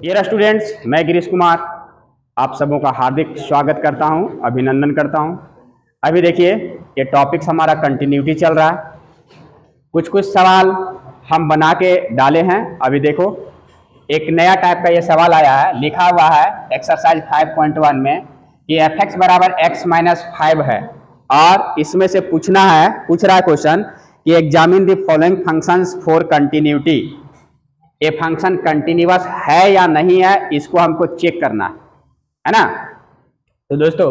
Dear students, मैं गिरीश कुमार आप सबों का हार्दिक स्वागत करता हूं, अभिनंदन करता हूं। अभी देखिए ये टॉपिक्स हमारा कंटिन्यूटी चल रहा है। कुछ कुछ सवाल हम बना के डाले हैं। अभी देखो एक नया टाइप का ये सवाल आया है, लिखा हुआ है एक्सरसाइज 5.1 में कि f(x) बराबर x माइनस 5 है और इसमें से पूछ रहा है क्वेश्चन कि examine the following functions for continuity. ये फंक्शन कंटिन्यूअस है या नहीं है, इसको हमको चेक करना है ना। तो दोस्तों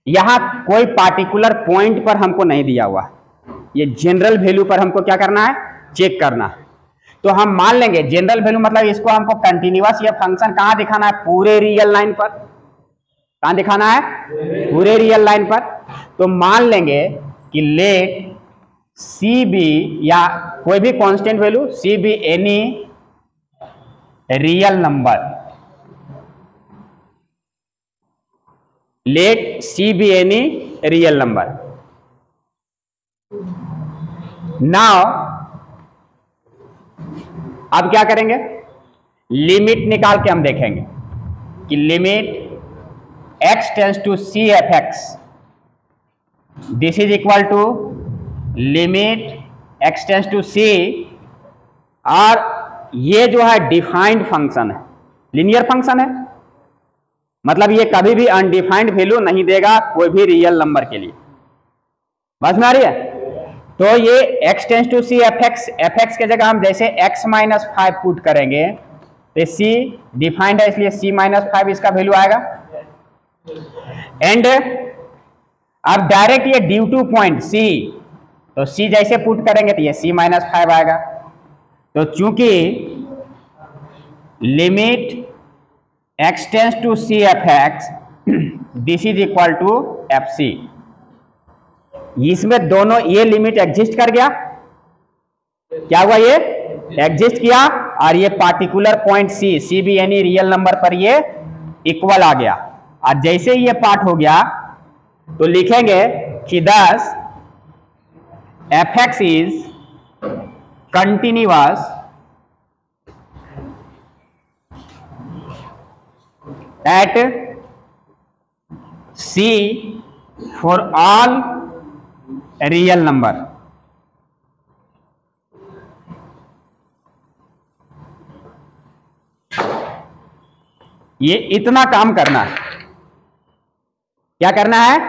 यहाँ कोई पार्टिकुलर पॉइंट पर हमको नहीं दिया हुआ, ये जनरल वैल्यू पर हमको क्या करना है, चेक करना है। तो हम मान लेंगे जनरल वैल्यू मतलब इसको हमको कंटिन्यूअस ये फंक्शन कहाँ दिखाना है, पूरे रियल लाइन पर। कहाँ दिखाना है, पूरे रियल लाइन पर। तो मान लेंगे कि लेट सी बी या कोई भी constant value C be any real number, let C be any real number. Now अब क्या करेंगे, लिमिट निकाल के हम देखेंगे कि limit x tends to C F x, this is equal to limit x tends to C, और ये जो है डिफाइंड फंक्शन है, लीनियर फंक्शन है, मतलब ये कभी भी अनडिफाइंड वैल्यू नहीं देगा कोई भी रियल नंबर के लिए। समझ में आ रही है। तो ये x tends to C F x के जगह हम जैसे x माइनस 5 पुट करेंगे तो c डिफाइंड है, इसलिए c माइनस 5 इसका वैल्यू आएगा। एंड अब डायरेक्ट ये ड्यू टू पॉइंट c, तो c जैसे पुट करेंगे तो ये c माइनस 5 आएगा। तो चूंकि limit x tends to C F x this is equal to f c, इसमें दोनों ये लिमिट एग्जिस्ट कर गया, क्या हुआ, ये एग्जिस्ट किया, और ये पार्टिकुलर पॉइंट सी भी यानी रियल नंबर पर ये इक्वल आ गया। और जैसे ही ये पार्ट हो गया तो लिखेंगे कि thus F x is continuous at C for all real number। ये इतना काम करना है। क्या करना है,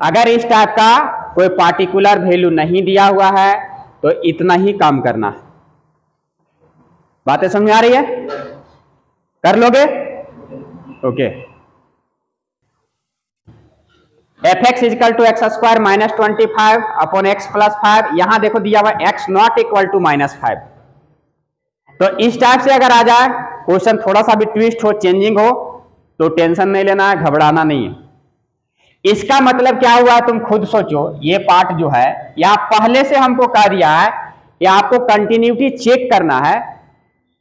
अगर इस टाइप का कोई पार्टिकुलर वैल्यू नहीं दिया हुआ है तो इतना ही काम करना है। बातें समझ में आ रही है, कर लोगे, okay. F x equal to x square minus 25 upon x plus 5, यहां देखो दिया हुआ x not equal to minus 5। तो इस टाइप से अगर आ जाए क्वेश्चन, थोड़ा सा भी ट्विस्ट हो, चेंजिंग हो, तो टेंशन नहीं लेना है, घबराना नहीं है। इसका मतलब क्या हुआ तुम खुद सोचो। ये पार्ट जो है यहां पहले से हमको कह दिया है कि आपको कंटिन्यूटी चेक करना है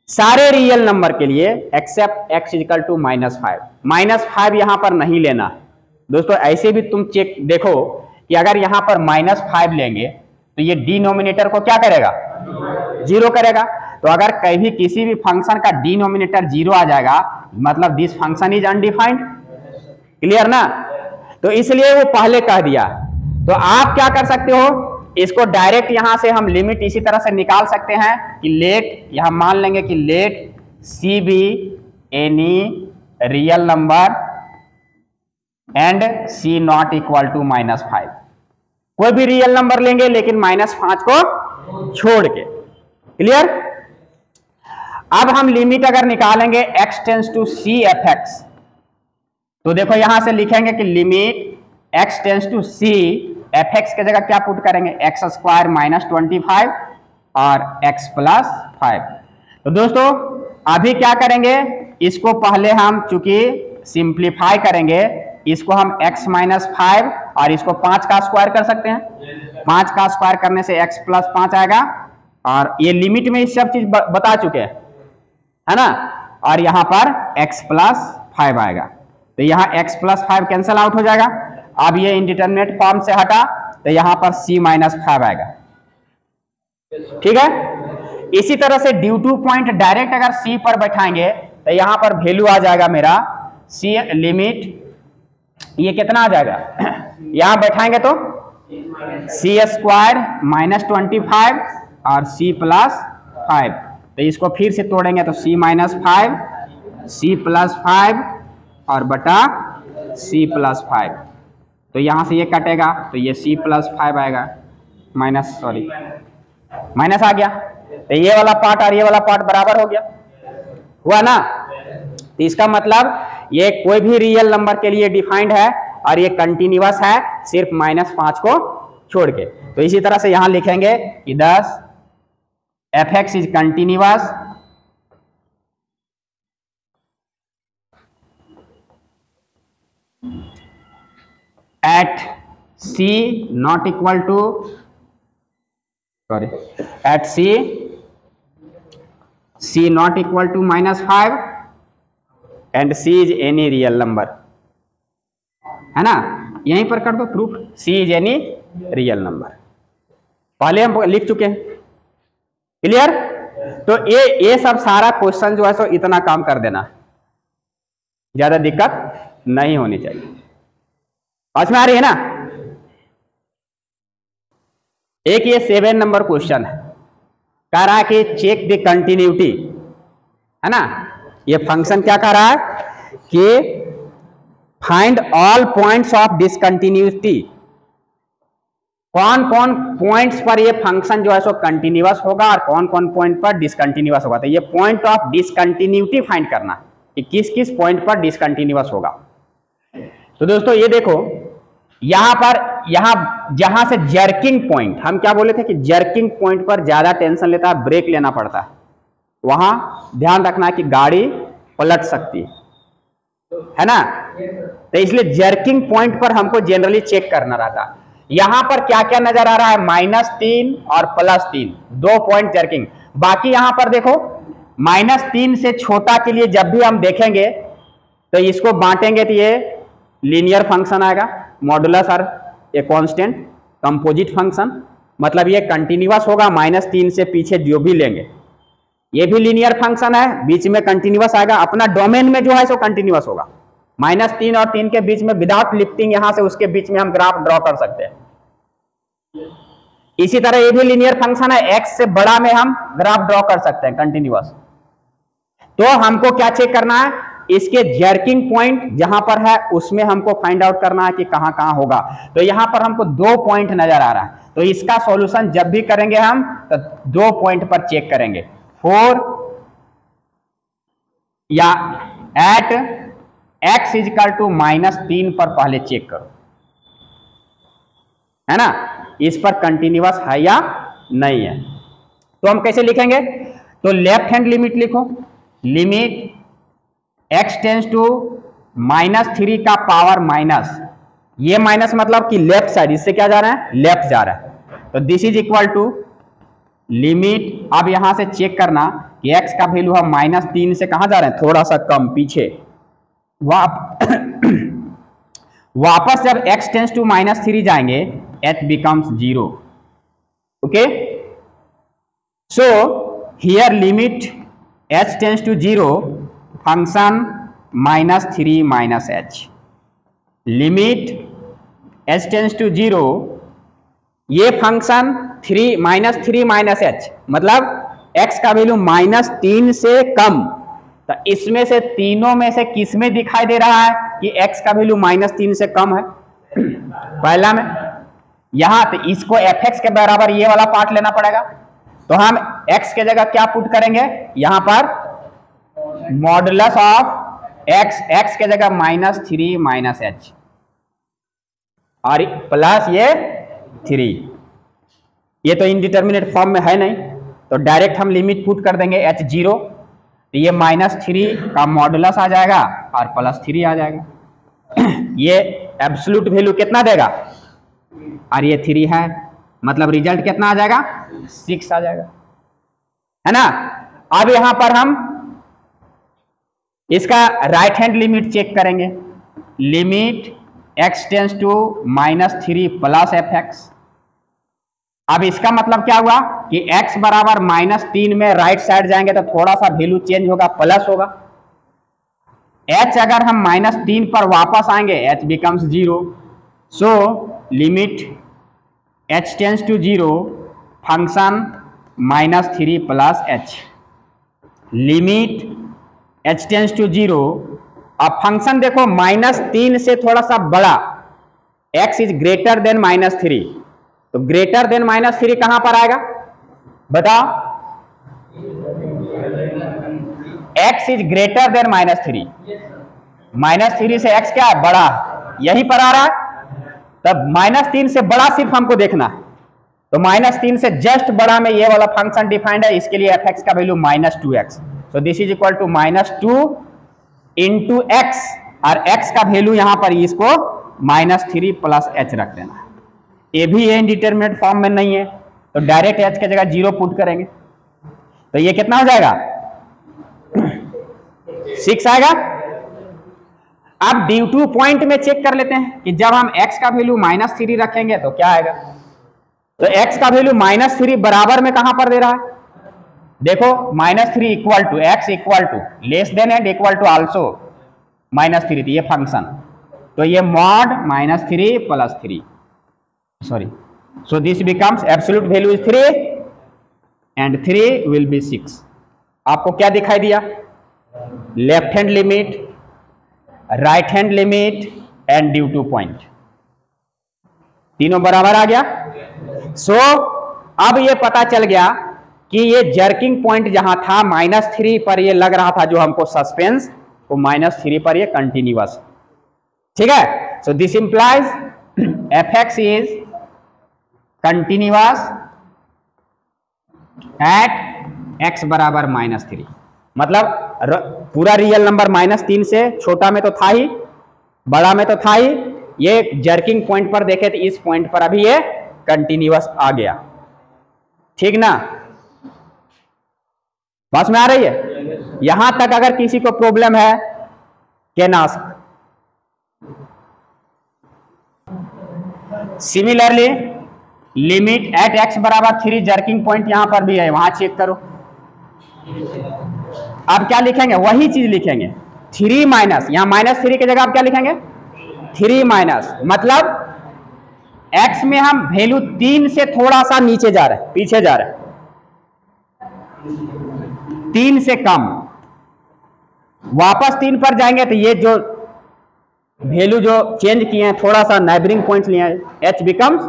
सारे रियल नंबर के लिए except x equal to minus 5। Minus 5 यहां पर नहीं लेना दोस्तों। ऐसे भी तुम चेक देखो कि अगर यहां पर माइनस 5 लेंगे तो ये डिनोमिनेटर को क्या करेगा, जीरो करेगा। तो अगर कहीं किसी भी फंक्शन का डिनोमिनेटर जीरो आ जाएगा मतलब this function is undefined. Clear ना। तो इसलिए वो पहले कह दिया। तो आप क्या कर सकते हो, इसको डायरेक्ट यहां से हम लिमिट इसी तरह से निकाल सकते हैं कि लेट, यहां मान लेंगे कि let C be any real number and c not equal to minus 5। कोई भी रियल नंबर लेंगे लेकिन माइनस 5 को छोड़ के। क्लियर। अब हम लिमिट अगर निकालेंगे x tends to C F x, तो देखो यहां से लिखेंगे कि limit x tends to C F x के जगह क्या पुट करेंगे, एक्स स्क्वायर माइनस 25 और x प्लस 5। तो दोस्तों अभी क्या करेंगे, इसको पहले हम चूंकि सिंप्लीफाई करेंगे, इसको हम x माइनस 5 और इसको 5 का स्क्वायर कर सकते हैं। 5 का स्क्वायर करने से x प्लस 5 आएगा, और ये लिमिट में इस सब चीज बता चुके हैं, है ना। और यहां पर x प्लस 5 आएगा, तो यहाँ x प्लस 5 कैंसिल आउट हो जाएगा। अब ये इंडिटरमिनेट फॉर्म से हटा तो यहां पर c माइनस 5 आएगा। ठीक है। इसी तरह से ड्यू टू पॉइंट डायरेक्ट अगर C पर बैठाएंगे तो यहाँ पर वैल्यू आ जाएगा मेरा सी लिमिट, ये कितना आ जाएगा, यहाँ बैठाएंगे तो सी स्क्वायर माइनस 25 और सी प्लस 5, तो इसको फिर से तोड़ेंगे तो सी माइनस 5, सी प्लस 5 और बटा सी प्लस 5, तो यहाँ से ये कटेगा तो ये सी प्लस 5 आएगा, माइनस सॉरी माइनस आ गया, तो ये वाला पार्ट और ये वाला पार्ट बराबर हो गया, हुआ ना। तो इसका मतलब ये कोई भी रियल नंबर के लिए डिफाइंड है और ये कंटिन्यूअस है सिर्फ -5 को छोड़ के। तो इसी तरह से यहां लिखेंगे कि 10 f(x) is continuous at c not equal to at c not equal to -5 and c is any real number, है ना। यहीं पर कर दो proof, c is any real number, पहले हम लिख चुके हैं, क्लियर। तो ये सब सारा क्वेश्चन जो है सो इतना काम कर देना, ज्यादा दिक्कत नहीं होनी चाहिए। समझ में आ रही है ना। एक ये 7 नंबर क्वेश्चन है, कह रहा है कि चेक द कंटिन्यूटी, है ना। ये फंक्शन क्या कह रहा है कि find all points of discontinuity, कौन कौन पॉइंट्स पर ये फंक्शन जो है सो कंटिन्यूअस होगा और कौन कौन पॉइंट पर डिसकंटिन्यूअस होगा। तो ये पॉइंट ऑफ डिसकंटिन्यूटी फाइंड करना कि किस किस पॉइंट पर डिसकंटिन्यूअस होगा। तो दोस्तों ये देखो, यहां पर जहां से जर्किंग पॉइंट, हम क्या बोले थे कि जर्किंग पॉइंट पर ज्यादा टेंशन लेता है, ब्रेक लेना पड़ता है, वहां ध्यान रखना है कि गाड़ी पलट सकती है ना। तो इसलिए जर्किंग पॉइंट पर हमको जनरली चेक करना रहता है। यहां पर क्या क्या नजर आ रहा है, -3 और +3, 2 पॉइंट जर्किंग। बाकी यहां पर देखो -3 से छोटा के लिए जब भी हम देखेंगे तो इसको बांटेंगे तो ये लीनियर फंक्शन आएगा, मॉडुलस और ए कांस्टेंट कंपोजिट फंक्शन, मतलब ये कंटिन्यूअस होगा। -3 से पीछे जो भी लेंगे ये भी लीनियर फंक्शन है, बीच में कंटिन्यूअस आएगा, अपना डोमेन में जो है सो कंटिन्यूअस होगा। -3 और 3 के बीच में विदाउट लिफ्टिंग यहां से उसके बीच में हम ग्राफ ड्रॉ कर सकते हैं। इसी तरह ये भी लीनियर फंक्शन है, x से बड़ा में हम ग्राफ ड्रॉ कर सकते हैं कंटिन्यूअस। तो हमको क्या चेक करना है, इसके जर्किंग पॉइंट जहां पर है उसमें हमको फाइंड आउट करना है कि कहां कहां होगा। तो यहां पर हमको 2 पॉइंट नजर आ रहा है, तो इसका सॉल्यूशन जब भी करेंगे हम तो 2 पॉइंट पर चेक करेंगे। 4 या एट x = -3 पर पहले चेक करो, है ना, इस पर कंटिन्यूअस है या नहीं है। तो हम कैसे लिखेंगे, तो लेफ्ट हैंड लिमिट लिखो, लिमिट x टेंस टू -3 का पावर माइनस, ये माइनस मतलब कि लेफ्ट साइड, इससे क्या जा रहा है, लेफ्ट जा रहा है। तो this is equal to limit, अब यहां से चेक करना कि x का वैल्यू हम -3 से कहां जा रहे हैं, थोड़ा सा कम पीछे। वापस जब x टेंस टू -3 जाएंगे h becomes 0, okay. So here limit h tends to 0 function -3 - h, limit h tends to 0 ये फंक्शन -3 - h, मतलब x का वैल्यू -3 से कम। तो इसमें से तीनों में से किस में दिखाई दे रहा है कि x का वैल्यू -3 से कम है, पहला में। यहां तो इसको fx के बराबर ये वाला पार्ट लेना पड़ेगा, तो हम x के जगह क्या पुट करेंगे, यहां पर मॉडुलस ऑफ x के जगह -3 - h और प्लस ये 3, ये तो इनडिटर्मिनेट फॉर्म में है नहीं, तो डायरेक्ट हम लिमिट पुट कर देंगे h 0, तो ये -3 का मॉडुलस आ जाएगा और +3 आ जाएगा। ये एब्सोल्यूट वैल्यू कितना देगा, और ये 3 है, मतलब रिजल्ट कितना आ जाएगा, 6 आ जाएगा, है ना। अब यहां पर हम इसका राइट हैंड लिमिट चेक करेंगे, limit x tends to -3 + fx। अब इसका मतलब क्या हुआ कि x बराबर -3 में राइट साइड जाएंगे तो थोड़ा सा वैल्यू चेंज होगा, प्लस होगा, h अगर हम -3 पर वापस आएंगे h becomes 0, so limit h tends to 0 function -3 plus h, limit h tends to 0। अब फंक्शन देखो -3 से थोड़ा सा बड़ा, x इज ग्रेटर देन -3, तो ग्रेटर देन -3 कहां पर आएगा बताओ? x इज ग्रेटर देन -3, -3 से x क्या है? बड़ा, यहीं पर आ रहा है। तब -3 से बड़ा सिर्फ हमको देखना है, तो -3 से जस्ट बड़ा में ये वाला फंक्शन डिफाइंड है, इसके लिए f(x) का value -2x, so this is equal to -2 into x, और x का वैल्यू यहां पर इसको -3 प्लस h रख देना। ये भी ये इंडिटरमिनेट फॉर्म में नहीं है, तो डायरेक्ट h की जगह 0 पुट करेंगे, तो ये कितना हो जाएगा? 6 आएगा। अब ड्यू टू पॉइंट में चेक कर लेते हैं कि जब हम x का वैल्यू -3 रखेंगे तो क्या आएगा। तो x का वैल्यू -3 बराबर में कहां पर दे रहा है? देखो -3 equal to x equal to less than and equal to also -3, ये फंक्शन, तो ये mod -3 plus 3, sorry, so this becomes absolute value is 3 and 3 will be 6। आपको क्या दिखाई दिया? Left hand limit, right hand limit and due to point, तीनों बराबर आ गया। सो अब ये पता चल गया कि ये जर्किंग पॉइंट जहां था -3 पर ये लग रहा था जो हमको सस्पेंस, वो -3 पर ये कंटिन्यूअस, ठीक है। So this implies f(x) is continuous at x बराबर -3, मतलब पूरा रियल नंबर -3 से छोटा में तो था ही, बड़ा में तो था ही, ये जर्किंग पॉइंट पर देखे तो इस पॉइंट पर अभी ये कंटिन्यूअस आ गया, ठीक ना? बस में आ रही है? यहां तक अगर किसी को प्रॉब्लम है can ask. Similarly limit at x बराबर 3, जर्किंग पॉइंट यहां पर भी है, वहां चेक करो। अब क्या लिखेंगे? वही चीज लिखेंगे, 3 माइनस, यहां -3 की जगह आप क्या लिखेंगे? 3 माइनस, मतलब x में हम वैल्यू 3 से थोड़ा सा नीचे जा रहे हैं, पीछे जा रहे हैं, 3 से कम, वापस 3 पर जाएंगे तो ये जो वैल्यू जो चेंज किए हैं, थोड़ा सा नाइबरिंग पॉइंट्स लिए हैं, h becomes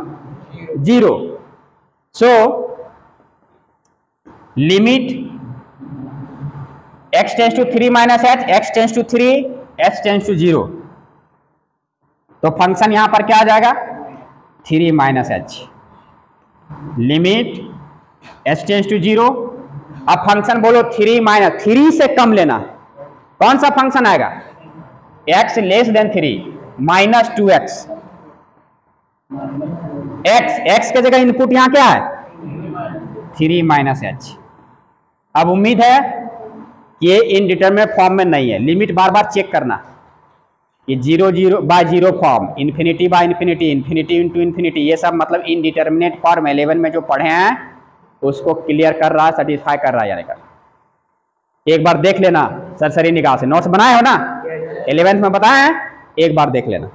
0। So limit x tends to 3 minus h, x tends to 3, h tends to 0, तो फंक्शन यहां पर क्या आ जाएगा? 3 minus h, limit h tends to 0। अब फंक्शन बोलो 3 माइनस, 3 से कम लेना, कौन सा फंक्शन आएगा? x less than 3, -2x, x के जगह इनपुट यहां क्या है? 3 माइनस h। अब उम्मीद है कि ये इनडिटरमिनेट फॉर्म में नहीं है, लिमिट बार बार चेक करना, ये 0 by 0 form, infinity by infinity, infinity into infinity, ये सब मतलब इनडिटरमिनेट फॉर्म 11 में जो पढ़े हैं उसको क्लियर कर रहा है, सेटिस्फाई कर रहा है यानी का। एक बार देख लेना सरसरी निगाह से, नोट्स बनाए हो ना 11th में बताए हैं, एक बार देख लेना।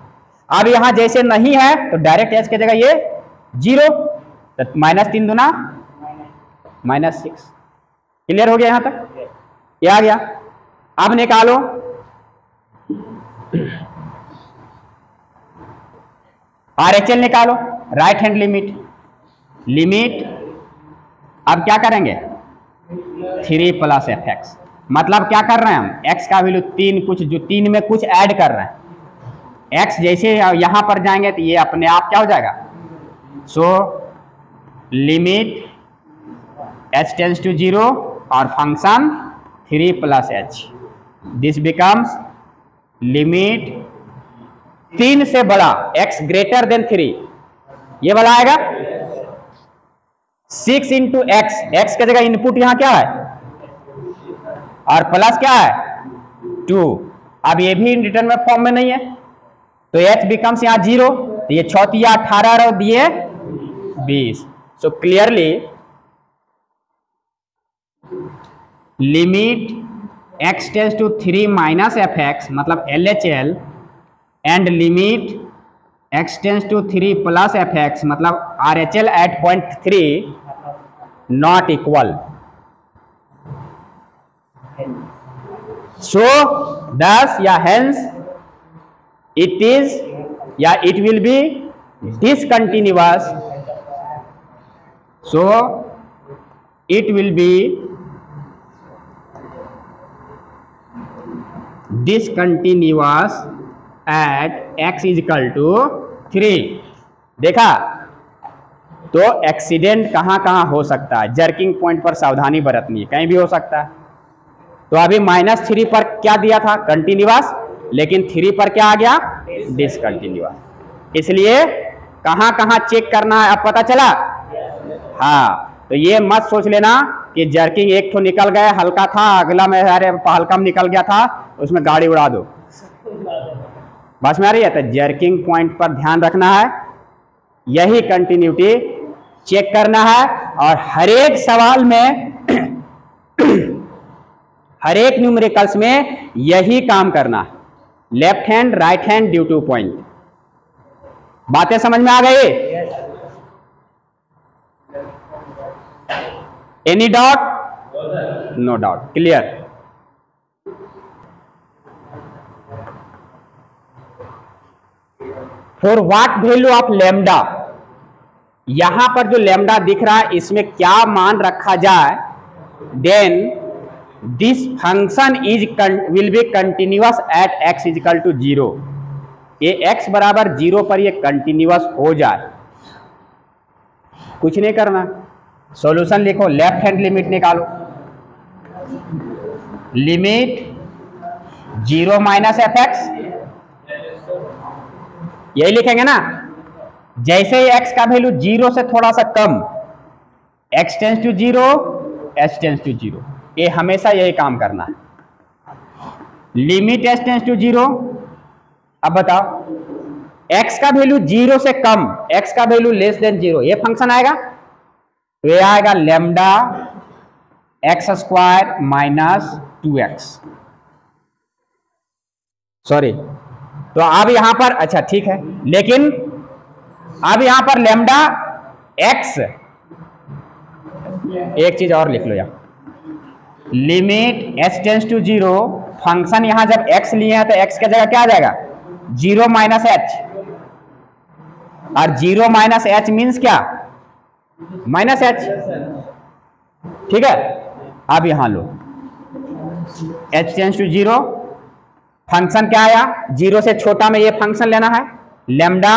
अब यहां जैसे नहीं है तो डायरेक्ट h की जगह ये 0, तो -3 दूना -6, क्लियर हो गया यहां तक? ये आ गया। अब निकालो RHL, निकालो राइट हैंड लिमिट, लिमिट अब क्या करेंगे? 3 प्लस f(x), मतलब क्या कर रहे हैं हम? x का वैल्यू 3, कुछ जो 3 में कुछ ऐड कर रहे हैं, x जैसे यहां पर जाएंगे तो ये अपने आप क्या हो जाएगा? So limit h tends to 0 और function 3 plus h, this becomes limit 3 से बड़ा, x ग्रेटर देन 3, ये वाला आएगा 6 इंटू एक्स, एक्स की जगह इनपुट यहां क्या है? और प्लस क्या है? 2। अब ये भी इंडिटरमिनेट फॉर्म में नहीं है, तो h बिकम्स यहां 0, तो ये 6 × 18 और दिए 20। So clearly limit x tends to 3 minus f x मतलब LHL and limit x tends to 3 plus f x मतलब RHL at point 3 not equal. So this या हेंस इट इज या it will be discontinuous. So it will be discontinuous at x is equal to 3। देखा तो accident कहां कहां हो सकता है, जर्किंग पॉइंट पर सावधानी बरतनी है, कहीं भी हो सकता है। तो अभी -3 पर क्या दिया था, कंटिन्यूअस, लेकिन 3 पर क्या आ गया, डिसकंटिन्यूअस। इसलिए कहां कहां चेक करना है अब पता चला। हाँ, तो ये मत सोच लेना कि जर्किंग एक तो निकल गया, हल्का था, अगला में अरे हल्का में निकल गया था, उसमें गाड़ी उड़ा दो। बस में आ रही है। तो जर्किंग पॉइंट पर ध्यान रखना है, यही कंटिन्यूटी चेक करना है, और हर एक सवाल में हर एक न्यूमेरिकल्स में यही काम करना है, left hand right hand due to point. बातें समझ में आ गई? Any doubt? No doubt. Clear? For what value of lambda? यहां पर जो lambda दिख रहा है इसमें क्या मान रखा जाए, then this function will be continuous at x is equal to 0। ये x बराबर 0 पर ये कंटिन्यूअस हो जाए, कुछ नहीं करना, सॉल्यूशन लिखो, लेफ्ट हैंड लिमिट निकालो, लिमिट 0 माइनस एफ एक्स, यही लिखेंगे ना। जैसे ही x का वैल्यू 0 से थोड़ा सा कम, x tends to 0 h tends to 0, ये हमेशा यही काम करना है। लिमिट h टेंस टू 0, अब बताओ x का वैल्यू 0 से कम, x का वैल्यू लेस देन 0, ये फंक्शन आएगा, तो ये आएगा lambda x square minus 2x। Sorry, तो अब यहां पर अच्छा ठीक है, लेकिन अब यहां पर लैम्डा x, एक चीज और लिख लो यार, limit h tends to 0, function यहां जब x लिए हैं तो x की जगह क्या आ जाएगा, 0 माइनस h, और 0 माइनस h मीन्स क्या, माइनस h, ठीक है। अब यहां लो h टेंस टू 0, फंक्शन क्या आया, 0 से छोटा में ये फंक्शन लेना है, लैम्डा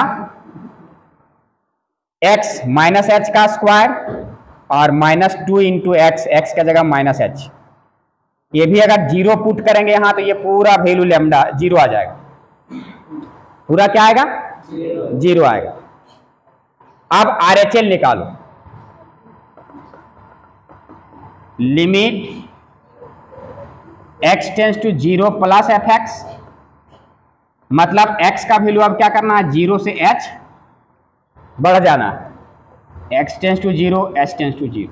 x माइनस h का स्क्वायर और -2 इंटू एक्स, एक्स की जगह -h। ये भी अगर 0 पुट करेंगे यहां तो ये पूरा वैल्यू लैम्डा 0 आ जाएगा, पूरा क्या आएगा, 0 आएगा। अब RHL निकालो, limit x tends to 0 plus f x, मतलब x का वैल्यू अब क्या करना है, 0 से h बढ़ जाना है, x tends to 0 h tends to 0,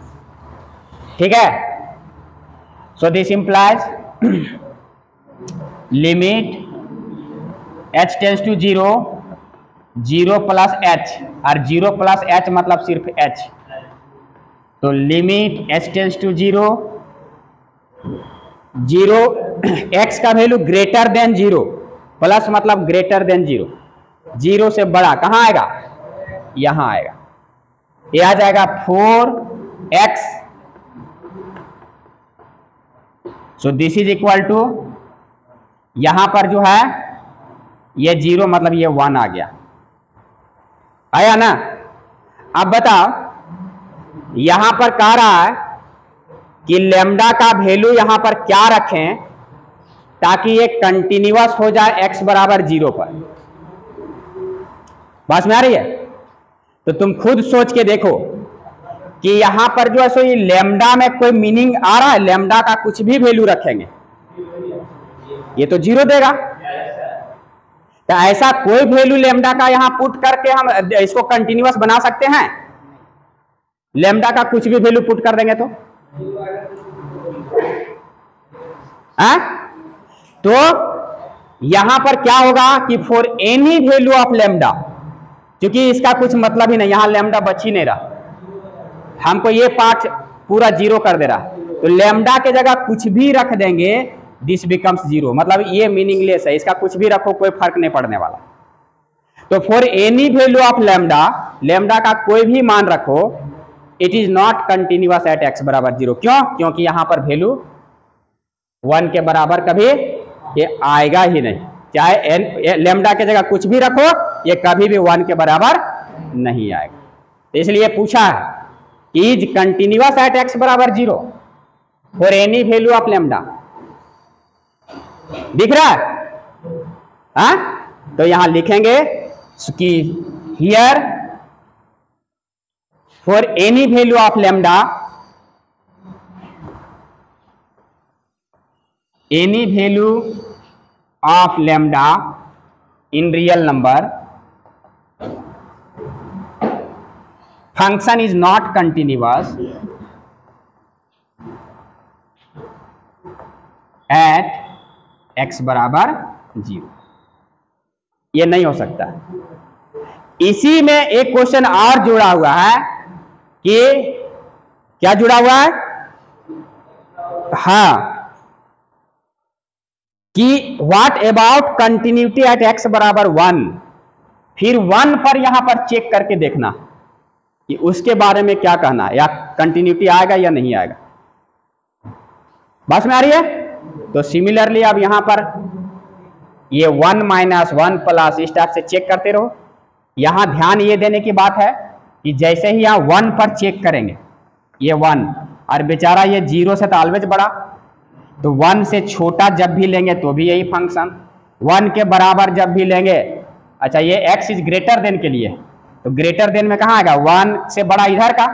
ठीक है। So this implies limit h tends to 0, 0 plus h, और 0 प्लस h मतलब सिर्फ h, तो limit h tends to 0, 0 x का वैल्यू ग्रेटर देन 0, प्लस मतलब ग्रेटर देन 0, 0 से बड़ा कहां आएगा, यहां आएगा, ये आ जाएगा 4x। So this is equal to, यहां पर जो है ये 0 मतलब ये 1 आ गया, आया ना। अब बताओ यहां पर कह रहा है कि लैम्डा का वैल्यू यहां पर क्या रखें ताकि ये कंटिन्यूअस हो जाए x बराबर 0 पर। बात में आ रही है? तो तुम खुद सोच के देखो कि यहां पर जो है सो ये लैम्डा में कोई मीनिंग आ रहा है, लैम्डा का कुछ भी वैल्यू रखेंगे ये तो 0 देगा। तो ऐसा कोई वैल्यू लैम्डा का यहां पुट करके हम इसको कंटिन्यूअस बना सकते हैं? लैम्डा का कुछ भी वैल्यू पुट कर देंगे तो तो यहां पर क्या होगा कि for any value of lambda, क्योंकि इसका कुछ मतलब ही नहीं, यहां लेमडा बच ही नहीं रहा, हमको ये पार्ट पूरा जीरो कर दे रहा, तो लेमडा के जगह कुछ भी रख देंगे, दिस बिकम्स जीरो, मतलब ये मीनिंगलेस है, इसका कुछ भी रखो कोई फर्क नहीं पड़ने वाला। तो for any value of lambda, lambda का कोई भी मान रखो, it is not continuous at x बराबर जीरो। क्यों? क्योंकि यहां पर वैल्यू 1 के बराबर कभी ये आएगा ही नहीं, चाहे एन लेमडा के जगह कुछ भी रखो, ये कभी भी 1 के बराबर नहीं आएगा। तो इसलिए पूछा है इज कंटिन्यूअस एट एक्स बराबर zero for any value of lambda. दिख रहा है? तो यहां लिखेंगे कि here for any value of lambda, any value of lambda in real number, function is not continuous at x बराबर 0। ये नहीं हो सकता। इसी में एक क्वेश्चन और जुड़ा हुआ है कि क्या जुड़ा हुआ है? हाँ, कि what about continuity at x बराबर 1, फिर 1 पर यहां पर चेक करके देखना कि उसके बारे में क्या कहना है, या कंटिन्यूटी आएगा या नहीं आएगा। बस में आ रही है? तो सिमिलरली अब यहां पर ये 1 माइनस 1 प्लस इस टाइप से चेक करते रहो। यहां ध्यान ये देने की बात है कि जैसे ही यहां 1 पर चेक करेंगे, ये 1, और बेचारा ये 0 से तो ऑलवेज बड़ा, तो 1 से छोटा जब भी लेंगे तो भी यही फंक्शन, 1 के बराबर जब भी लेंगे, अच्छा ये x इज ग्रेटर देन के लिए, तो ग्रेटर देन में कहाँ आएगा? 1 से बड़ा इधर का,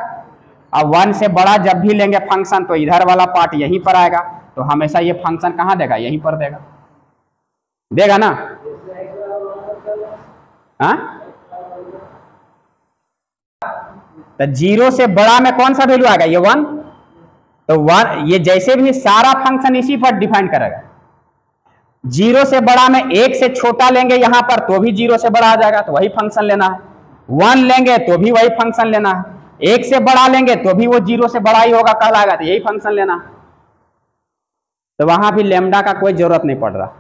अब 1 से बड़ा जब भी लेंगे फंक्शन तो इधर वाला पार्ट यहीं पर आएगा, तो हमेशा ये फंक्शन कहाँ देगा? यहीं पर देगा, देगा ना? तो 0 से बड़ा में कौन सा वैल्यू आएगा? ये 1, तो 1 ये जैसे भी सारा फंक्शन इसी पर डिफाइन करेगा। 0 से बड़ा में 1 से छोटा लेंगे यहां पर तो भी 0 से बड़ा आ जाएगा, तो वही फंक्शन लेना है। 1 लेंगे तो भी वही फंक्शन लेना है, 1 से बड़ा लेंगे तो भी वो 0 से बड़ा ही होगा, कल आएगा, तो यही फंक्शन लेना है। तो वहां भी लेमडा का कोई जरूरत नहीं पड़ रहा,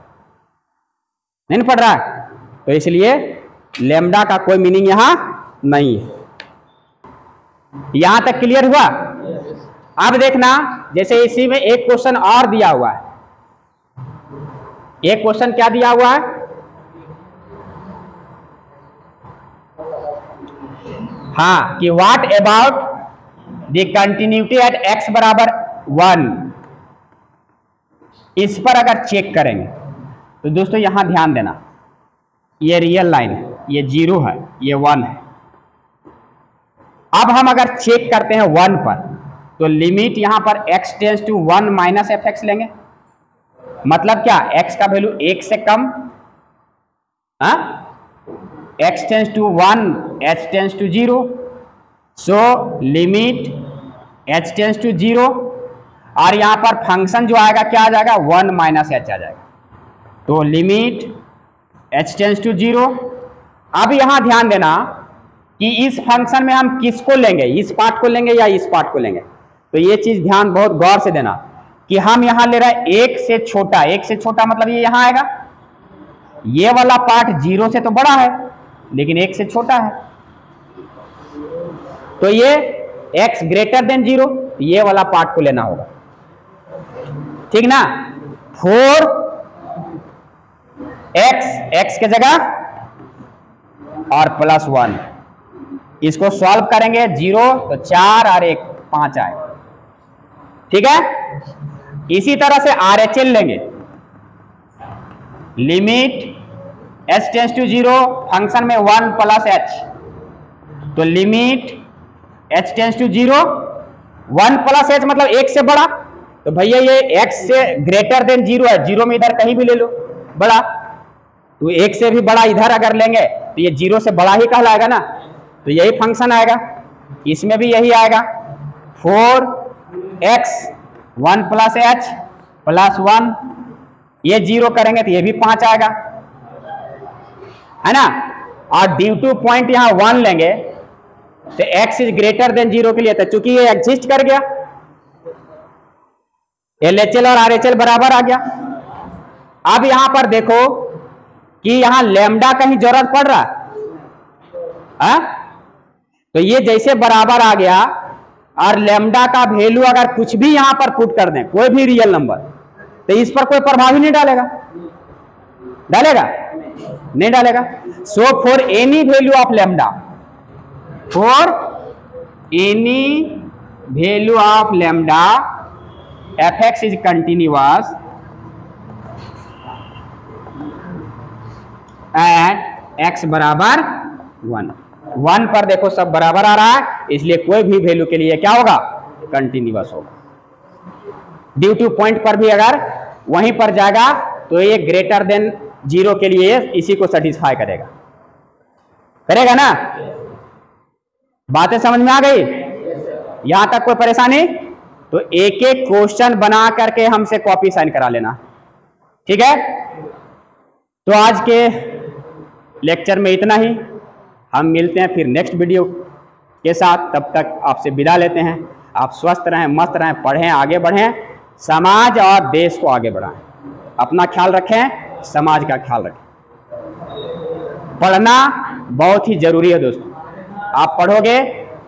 नहीं पड़ रहा है, तो इसलिए लेमडा का कोई मीनिंग यहां नहीं है। यहां तक क्लियर हुआ? अब देखना, जैसे इसी में एक क्वेश्चन और दिया हुआ है। एक क्वेश्चन क्या दिया हुआ है? हाँ, कि what about the continuity at x बराबर 1, इस पर अगर चेक करेंगे तो दोस्तों यहां ध्यान देना, ये रियल लाइन है, ये 0 है, ये 1 है। अब हम अगर चेक करते हैं 1 पर, तो लिमिट यहां पर x tends to 1 minus fx लेंगे, मतलब क्या? x का वैल्यू 1 से कम, x tends to 1, h tends to 0, so limit h tends to 0, और यहां पर फंक्शन जो आएगा क्या आ जाएगा? 1 माइनस h आ जाएगा, तो लिमिट h टेंस टू 0। अब यहां ध्यान देना कि इस फंक्शन में हम किसको लेंगे, इस पार्ट को लेंगे या इस पार्ट को लेंगे, तो ये चीज ध्यान बहुत गौर से देना कि हम यहां ले रहे हैं 1 से छोटा। 1 से छोटा मतलब ये यहां आएगा, ये वाला पार्ट 0 से तो बड़ा है लेकिन 1 से छोटा है, तो ये x ग्रेटर देन 0, ये वाला पार्ट को लेना होगा, ठीक ना? 4x के जगह और प्लस 1, इसको सॉल्व करेंगे, 0 तो 4 और 1 5 आए, ठीक है? इसी तरह से RHL लेंगे, limit h tends to 0, function में 1 प्लस h, तो limit h tends to 0, 1 plus h मतलब 1 से बड़ा, तो भैया ये x से ग्रेटर देन 0 है, 0 में इधर कहीं भी ले लो बड़ा, तो 1 से भी बड़ा इधर अगर लेंगे तो ये 0 से बड़ा ही कहलाएगा ना, तो यही फंक्शन आएगा, इसमें भी यही आएगा, 4x 1 प्लस h प्लस 1 ये 0 करेंगे तो ये भी 5 आएगा, है ना। और ड्यू टू पॉइंट यहां 1 लेंगे तो x इज ग्रेटर देन 0 के लिए, तो चूंकि ये एग्जिस्ट कर गया, LHL और RHL बराबर आ गया। अब यहां पर देखो कि यहां लैम्डा का ही जरूरत पड़ रहा है, तो ये जैसे बराबर आ गया और लैम्डा का वैल्यू अगर कुछ भी यहां पर पुट कर दें, कोई भी रियल नंबर, तो इस पर कोई प्रभाव ही नहीं डालेगा, डालेगा नहीं डालेगा। So for any value of lambda, for any value of lambda fx is continuous at x बराबर 1 पर देखो सब बराबर आ रहा है, इसलिए कोई भी वैल्यू के लिए क्या होगा, कंटिन्यूअस होगा। ड्यू टू पॉइंट पर भी अगर वहीं पर जाएगा तो ये ग्रेटर देन 0 के लिए इसी को सेटिस्फाई करेगा, करेगा ना। बातें समझ में आ गई, यहां तक कोई परेशानी? तो एक एक क्वेश्चन बना करके हमसे कॉपी साइन करा लेना, ठीक है। तो आज के लेक्चर में इतना ही, हम मिलते हैं फिर नेक्स्ट वीडियो के साथ, तब तक आपसे विदा लेते हैं। आप स्वस्थ रहें, मस्त रहें, पढ़ें, आगे बढ़ें, समाज और देश को आगे बढ़ाएं, अपना ख्याल रखें, समाज का ख्याल रखें। पढ़ना बहुत ही जरूरी है दोस्तों, आप पढ़ोगे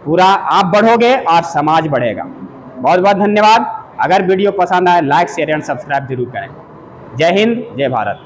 पूरा आप बढ़ोगे और समाज बढ़ेगा। बहुत बहुत धन्यवाद। अगर वीडियो पसंद आए लाइक शेयर एंड सब्सक्राइब जरूर करें। जय हिंद, जय भारत।